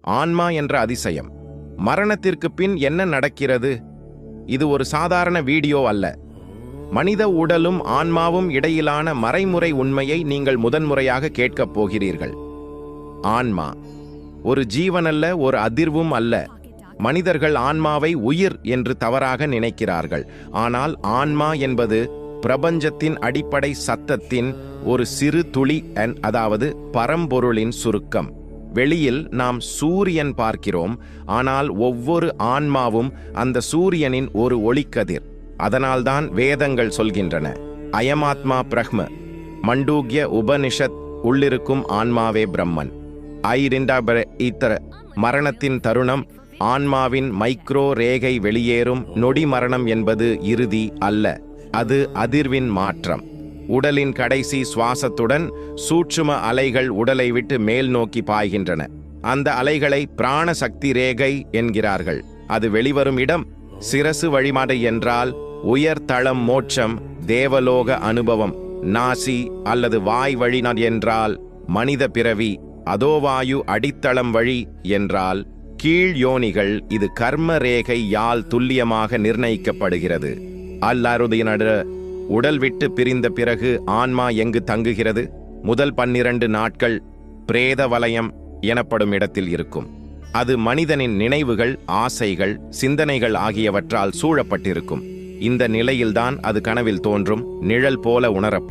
ஆன்மா என்ற அதிசயம். மரணத்திற்கு பின் என்ன நடக்கிறது? இது ஒரு சாதாரண வீடியோ அல்ல. மனித உடலும் ஆன்மாவும் இடையிலான மறைமுறை உண்மையை நீங்கள் முதன்முறையாக கேட்கப் போகிறீர்கள். ஆன்மா ஒரு ஜீவனல்ல, ஒரு அதிர்வும் அல்ல. மனிதர்கள் ஆன்மாவை உயிர் என்று தவறாக நினைக்கிறார்கள். ஆனால் ஆன்மா என்பது பிரபஞ்சத்தின் அடிப்படை சத்தத்தின் ஒரு சிறு துளி, அதாவது பரம்பொருளின் சுருக்கம். வெளியில் நாம் சூரியன் பார்க்கிறோம், ஆனால் ஒவ்வொரு ஆன்மாவும் அந்த சூரியனின் ஒரு ஒளிக்கதிர். அதனால்தான் வேதங்கள் சொல்கின்றன, அயமாத்மா பிரஹ்ம. மண்டூக்ய உபனிஷத், உள்ளிருக்கும் ஆன்மாவே பிரம்மன். மரணத்தின் தருணம், ஆன்மாவின் மைக்ரோ ரேகை வெளியேறும் நொடி. மரணம் என்பது இறுதி அல்ல, அது அதிர்வின் மாற்றம். உடலின் கடைசி சுவாசத்துடன் சூட்சும அலைகள் உடலை விட்டு மேல் நோக்கி பாய்கின்றன. அந்த அலைகளை பிராண சக்தி ரேகை என்கிறார்கள். அது வெளிவரும் இடம் சிரசு வழிமாடு என்றால் உயர்தளம் மோட்சம், தேவலோக அனுபவம். நாசி அல்லது வாய் வழிநாடு என்றால் மனித பிறவி. அதோவாயு அடித்தளம் வழி என்றால் கீழ் யோனிகள். இது கர்ம ரேகை யால் துல்லியமாக நிர்ணயிக்கப்படுகிறது. அல்லருதினடு உடல் விட்டு பிரிந்த பிறகு ஆன்மா எங்கு தங்குகிறது? முதல் 12 நாட்கள் பிரேத வலயம் எனப்படும் இடத்தில் இருக்கும். அது மனிதனின் நினைவுகள், ஆசைகள், சிந்தனைகள் ஆகியவற்றால் சூழப்பட்டிருக்கும். இந்த நிலையில்தான் அது கனவில் தோன்றும் நிழல் போல உணரப்படும்.